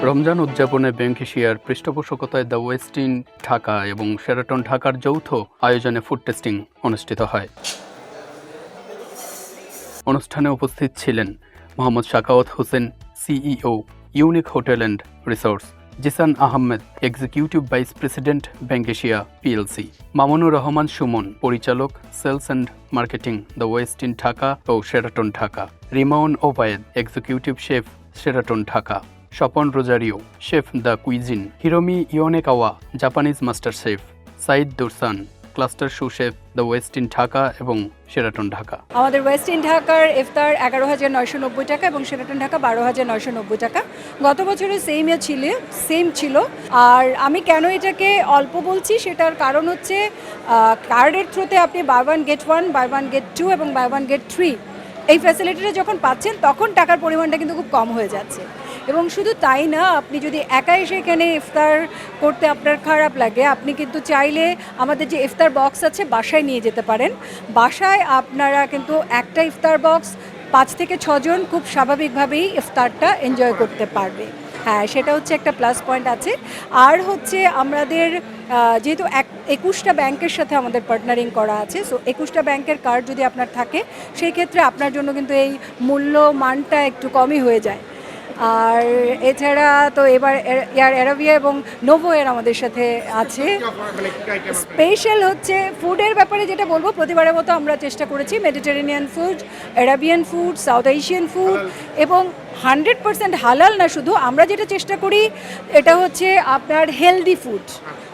রমজান উদযাপনে ব্যাংক এশিয়ার পৃষ্ঠপোষকতায় দ্য ওয়েস্ট ইন ঢাকা এবং শেরাটন ঢাকার যৌথ আয়োজনে ফুড টেস্টিং অনুষ্ঠিত হয়। অনুষ্ঠানে উপস্থিত ছিলেন Mohammad Shakawat Hossain, CEO, unique hotel and resorts, Zisan Ahmed, executive vice president bank Asia PLC, Mamunur Rahman Sumon, পরিচালক, sales and marketing, the Westin Dhaka ও Sheraton Dhaka, Rimaun Obayed, executive chef, Sheraton Dhaka, Swapan Rozario, chef the cuisine, Hiromi Yonekawa, Japanese master chef, Saeed Dursan, cluster sous chef, the Westin Dhaka এবং Sheraton Dhaka. আমাদের West in ঢাকার ইফতার 11,990 টাকা এবং Sheraton Dhaka 12,990 টাকা। গত বছরের সেম ছিল। আর আমি কেন এটাকে অল্প বলছি সেটার কারণ হচ্ছে কার্ডের থ্রুতে আপনি buy one get 1, buy one get 2 এবং বাই ওয়ান গেট 3 এই ফ্যাসিলিটিটা যখন পাচ্ছেন তখন টাকার পরিমাণটা কিন্তু খুব কম হয়ে যাচ্ছে। এবং শুধু তাই না, আপনি যদি একা এসে এখানে ইফতার করতে আপনার খারাপ লাগে, আপনি কিন্তু চাইলে আমাদের যে ইফতার বক্স আছে বাসায় নিয়ে যেতে পারেন। বাসায় আপনারা কিন্তু একটা ইফতার বক্স 5 থেকে 6 জন খুব স্বাভাবিকভাবেই ইফতারটা এনজয় করতে পারবে। হ্যাঁ, সেটা হচ্ছে একটা প্লাস পয়েন্ট আছে। আর হচ্ছে আমাদের যেহেতু 21টা ব্যাংকের সাথে আমাদের পার্টনারিং করা আছে, সো 21টা ব্যাংকের কার্ড যদি আপনার থাকে সেই ক্ষেত্রে আপনার জন্য কিন্তু এই মূল্যমানটা একটু কমই হয়ে যায়। আর এছাড়া তো এবার এয়ার অ্যারাবিয়া এবং নোভো এয়ার আমাদের সাথে আছে। স্পেশাল হচ্ছে ফুডের ব্যাপারে যেটা বলবো, প্রতিবারের মতো আমরা চেষ্টা করেছি Mediterranean food, Arabian food, south Asian food এবং 100% হালাল না, শুধু আমরা যেটা চেষ্টা করি এটা হচ্ছে আপনার হেলদি ফুড।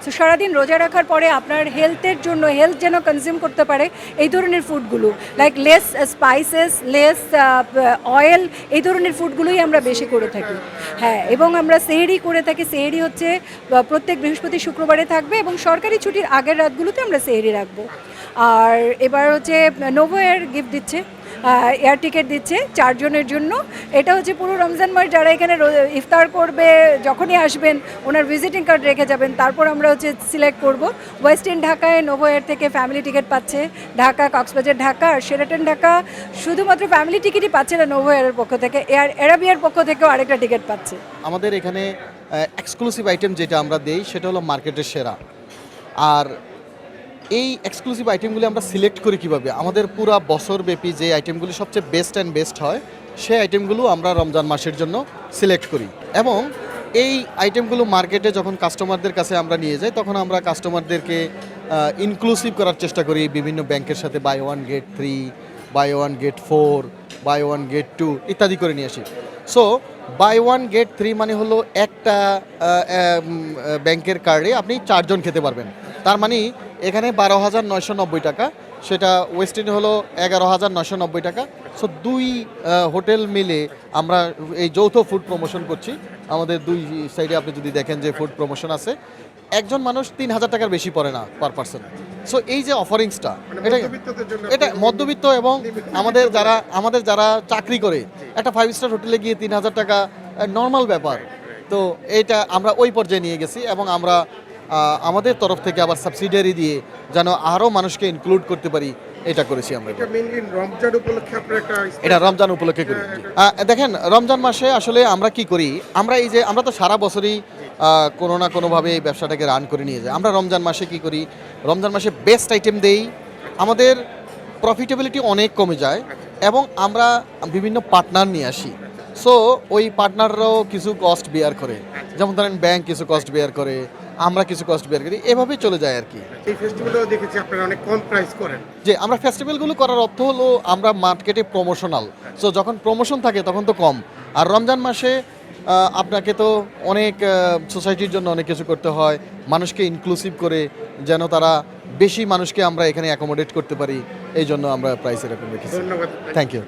সো সারাদিন রোজা রাখার পরে আপনার হেলথের জন্য, হেলথ যেন কনজিউম করতে পারে এই ধরনের ফুডগুলো, like less spices, less oil, এই ধরনের ফুডগুলোই আমরা বেশি করে থাকি। হ্যাঁ, এবং আমরা সেহরি করে থাকি। সেহরি হচ্ছে প্রত্যেক বৃহস্পতি শুক্রবারে থাকবে এবং সরকারি ছুটির আগের রাতগুলোতে আমরা সেহরি রাখবো। আর এবার হচ্ছে নোভো এয়ার গিফট দিচ্ছে, এয়ার টিকিট দিচ্ছে 4 জনের জন্য। এটা হচ্ছে পুরো রমজান মাস যারা এখানে ইফতার করবে, যখনই আসবেন ওনার ভিজিটিং কার্ড রেখে যাবেন, তারপর আমরা হচ্ছে সিলেক্ট করব। ওয়েস্ট ইন ঢাকায় নোভো এয়ার থেকে ফ্যামিলি টিকিট পাচ্ছে ঢাকা, কক্সবাজার ঢাকা আর শেরাটন ঢাকা শুধুমাত্র ফ্যামিলি টিকিটই পাচ্ছে না, নোভো এয়ারের পক্ষ থেকে এয়ার অ্যারাবিয়ার পক্ষ থেকেও আরেকটা টিকিট পাচ্ছে। আমাদের এখানে এক্সক্লুসিভ আইটেম যেটা আমরা দেই সেটা হলো মার্কেটের সেরা। আর এই এক্সক্লুসিভ আইটেমগুলি আমরা সিলেক্ট করি কীভাবে, আমাদের পুরো বছরব্যাপী যে আইটেমগুলি সবচেয়ে বেস্ট হয় সেই আইটেমগুলো আমরা রমজান মাসের জন্য সিলেক্ট করি। এবং এই আইটেমগুলো মার্কেটে যখন কাস্টমারদের কাছে আমরা নিয়ে যাই তখন আমরা কাস্টমারদেরকে ইনক্লুসিভ করার চেষ্টা করি বিভিন্ন ব্যাংকের সাথে, buy one get 3, buy one get 4, buy one get 2 ইত্যাদি করে নিয়ে আসি। সো বাই ওয়ান গেট 3 মানে হলো একটা ব্যাংকের কার্ডে আপনি 4 জন খেতে পারবেন। তার মানে এখানে 12,990 টাকা, সেটা ওয়েস্ট ইন্ডিজ হলো 11,990 টাকা। সো 2 হোটেল মিলে আমরা এই যৌথ ফুড প্রমোশন করছি। আমাদের 2 সাইডে আপনি যদি দেখেন যে ফুড প্রমোশন আছে, একজন মানুষ 3,000 টাকার বেশি পড়ে না পার পার্সন। সো এই যে অফারিংসটা, এটা মধ্যবিত্ত এবং আমাদের যারা চাকরি করে একটা 5 স্টার হোটেলে গিয়ে 3,000 টাকা নর্মাল ব্যাপার। তো এইটা আমরা ওই পর্যায়ে নিয়ে গেছি এবং আমরা আমাদের তরফ থেকে আবার সাবসিডিয়ারি দিয়ে যেন আরও মানুষকে ইনক্লুড করতে পারি, এটা করেছি আমরা। এটা রমজান উপলক্ষে করি। দেখেন, রমজান মাসে আসলে আমরা কি করি, আমরা তো সারা বছরই কোনো না কোনোভাবে এই ব্যবসাটাকে রান করে নিয়ে যাই। আমরা রমজান মাসে কি করি, রমজান মাসে বেস্ট আইটেম দেই, আমাদের প্রফিটেবিলিটি অনেক কমে যায় এবং আমরা বিভিন্ন পার্টনার নিয়ে আসি। সো ওই পার্টনাররাও কিছু কস্ট বেয়ার করে, যেমন ধরেন ব্যাংক কিছু কস্ট বেয়ার করে, আমরা কিছু কস্ট বেয়ার করি, এভাবেই চলে যায় আর কি। এই ফেস্টিভ্যালও দেখেছি আপনারা অনেক কম প্রাইস করেন। যে আমরা ফেস্টিভ্যালগুলো করার অর্থ হলো আমরা মার্কেটে প্রমোশনাল। সো যখন প্রমোশন থাকে তখন তো কম। আর রমজান মাসে আপনাকে তো অনেক সোসাইটির জন্য অনেক কিছু করতে হয়, মানুষকে ইনক্লুসিভ করে যেন তারা বেশি মানুষকে আমরা এখানে অ্যাকোমোডেট করতে পারি, এই জন্য আমরা প্রাইস এরকম রেখেছি। ধন্যবাদ। Thank you.